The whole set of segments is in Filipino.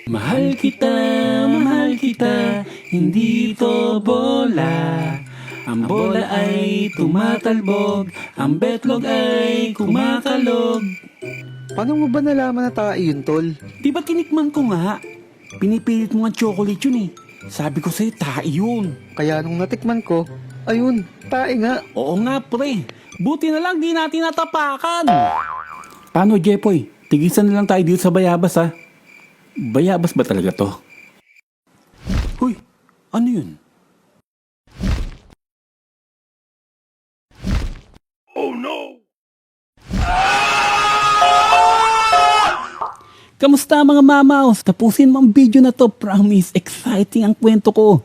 Mahal kita, hindi to bola. Ang bola ay tumatalbog, ang betlog ay kumakalog. Paano mo ba nalaman na tae yun, tol? Di ba tinikman ko nga? Pinipilit mo nga chocolate yun eh. Sabi ko sa'yo, tae yun. Kaya nung natikman ko, ayun, tae nga. Oo nga pre, buti na lang di natin natapakan. Paano Jepoy? Tigisan na lang tayo dito sa bayabas ha. Bayabas ba talaga to? Hoy, ano yun? Oh no! Kamusta mga mamaos? Tapusin mo ang video na to. Promise, exciting ang kwento ko.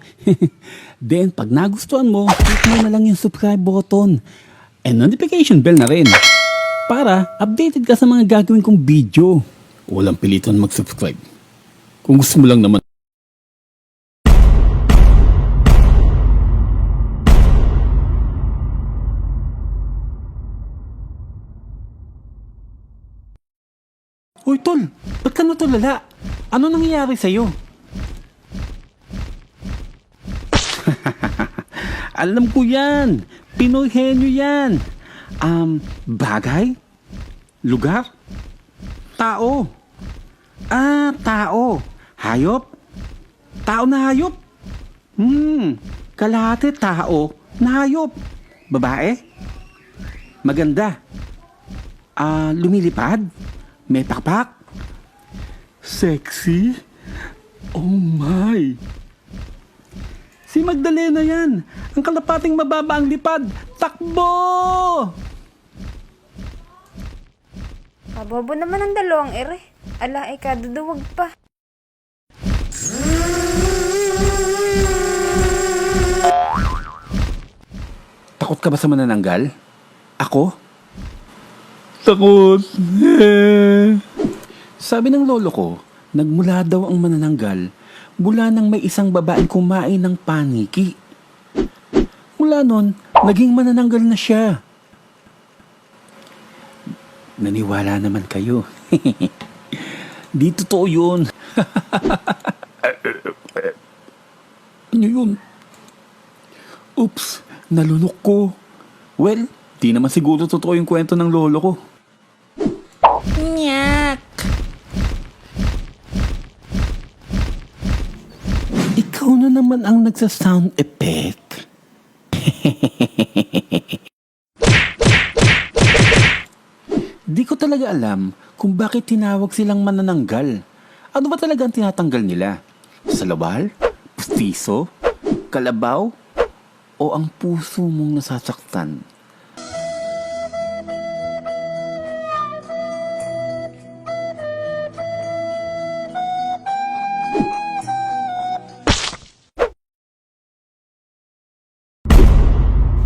Then, pag nagustuhan mo, click mo na lang yung subscribe button. And notification bell na rin. Para updated ka sa mga gagawin kong video. Walang pilitan mag-subscribe. Kung gusto mo lang naman. Hoy tol, ba't ka natulala? Ano nangyayari sa'yo? Alam ko yan. Pinoy henyo yan. Bagay? Lugar? Tao? Tao. Hayop? Tao na hayop? Kalahati tao na hayop. Babae? Maganda? Lumilipad? May pakpak? Sexy? Oh my! Si Magdalena yan! Ang kalapating mababa ang lipad! Takbo! Kabobo naman ang dalawang ere. Ala, kaduduwag pa. Takot ka ba sa manananggal? Ako? Takot. Sabi ng lolo ko, nagmula daw ang manananggal mula nang may isang babaeng kumain ng paniki. Mula nun, naging manananggal na siya. Naniwala naman kayo. Di totoo yun. Ano yun? Oops, nalunok ko. Well, di naman siguro totoo yung kwento ng lolo ko. Nyak! Ikaw na naman ang nagsa-sound effect. Di ko talaga alam kung bakit tinawag silang manananggal. Ano ba talaga ang tinatanggal nila? Salawal? Pustiso? Kalabaw? O ang puso mong nasasaktan?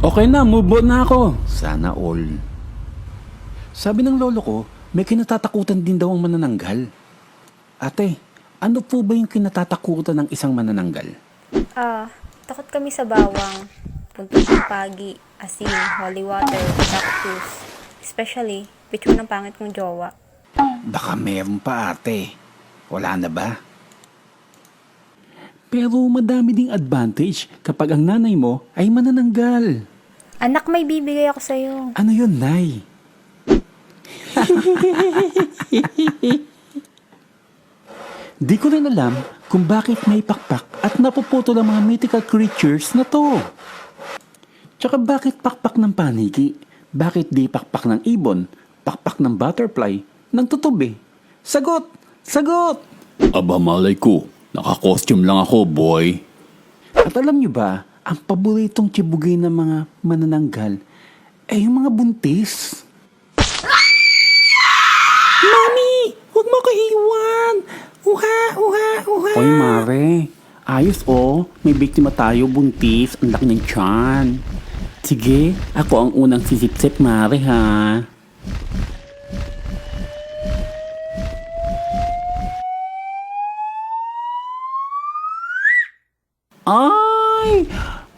Okay na, move on na ako. Sana all. Sabi ng lolo ko, may kinatatakutan din daw ang manananggal. Ate, ano po ba yung kinatatakutan ng isang manananggal? Takot kami sa bawang, puntod ng pagi, asin, holy water, cactus. Especially, picture ng pangit kong jowa. Baka meron pa ate. Wala na ba? Pero madami ding advantage kapag ang nanay mo ay manananggal. Anak, may bibigay ako sa'yo. Ano yun, Nay? Di ko rin alam kung bakit may pakpak at napuputol ang mga mythical creatures na to. Tsaka bakit pakpak ng paniki? Bakit di pakpak ng ibon? Pakpak ng butterfly? Ng tutubi? Sagot! Sagot! Aba malay ko, naka-costume lang ako, boy. At alam nyo ba, ang paboritong tsibugay ng mga manananggal ay yung mga buntis. Mami! Huwag mo ko iwan! Uha! Uha! Uha! Oy, Mare. Ayos may biktima tayo, buntis. Ang laki ng tiyan. Sige, ako ang unang sisip-sip, Mare, ha? Ay!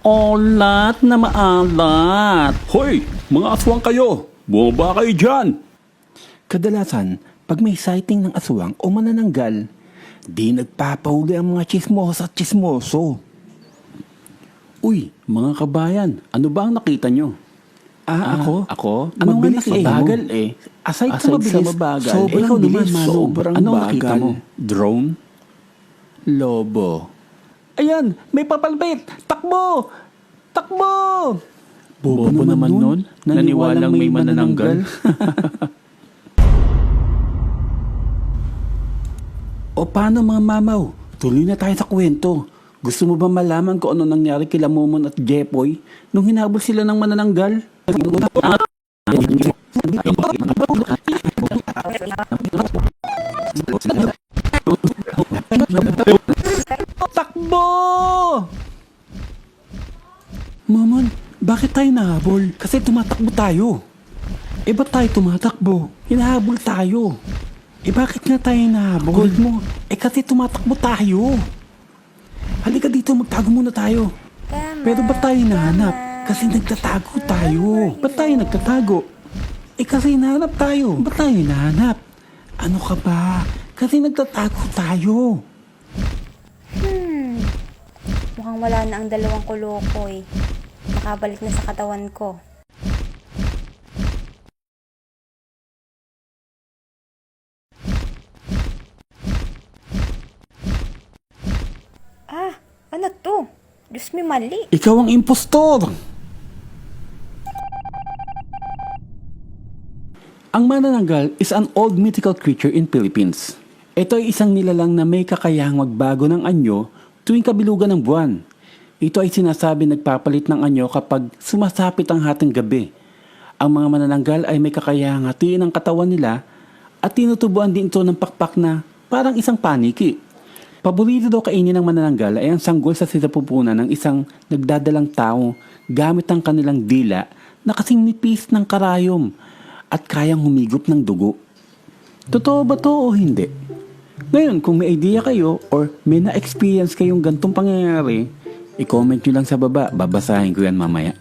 Olat na maalat. Hoy! Mga aswang kayo! Bumaba kayo dyan! Kadalasan, pag may sighting ng aswang o manananggal, di nagpapahuli ang mga chismoso at chismoso. Uy, mga kabayan, ano ba ang nakita nyo? Ako? Ano nga Mabilis nakita mo? mabagal Aside Aside mabilis, sa mabagal, sobrang ikaw naman, bilis, Manong. sobrang Ano ang bagal. nakita mo? Drone? Lobo. Ayan, may papalpit! Takbo! Takbo! Bobo naman nun, naniwalang may manananggal. O paano mga mamaw? Tuloy na tayo sa kwento. Gusto mo ba malaman kung ano nangyari kila Momon at Jepoy nung hinabol sila ng manananggal? Takbo! Momon, bakit tayo nahabol? Kasi tumatakbo tayo. Eh ba't tayo tumatakbo? Hinahabol tayo. Eh bakit nga tayo nahabol? Kulit mo. Eh kasi tumatakbo tayo. Halika dito, magtago muna tayo. Tama, Pero ba't tayo nahanap? tama. Kasi nagtatago tayo. Ba't tayo nagtatago? Eh kasi nahanap tayo. Ba't tayo nahanap? Ano ka ba? Kasi nagtatago tayo. Mukhang wala na ang dalawang kulukoy. Nakabalik na sa katawan ko. Ah, ano to? Diyos may mali. Ikaw ang impostor! Ang manananggal is an old mythical creature in Philippines. Ito ay isang nilalang na may kakayahang magbago ng anyo tuwing kabilugan ng buwan. Ito ay sinasabi nagpapalit ng anyo kapag sumasapit ang hating gabi. Ang mga manananggal ay may kakayahang hatiin ang katawan nila at tinutubuan din ito ng pakpak na parang isang paniki. Paborito daw kainin ng manananggal ay ang sanggol sa sinapupunan ng isang nagdadalang tao gamit ang kanilang dila na kasing nipis ng karayom at kayang humigop ng dugo. Totoo ba to o hindi? Ngayon, kung may idea kayo or may na-experience kayong gantong pangyayari, i-comment nyo lang sa baba, babasahin ko yan mamaya.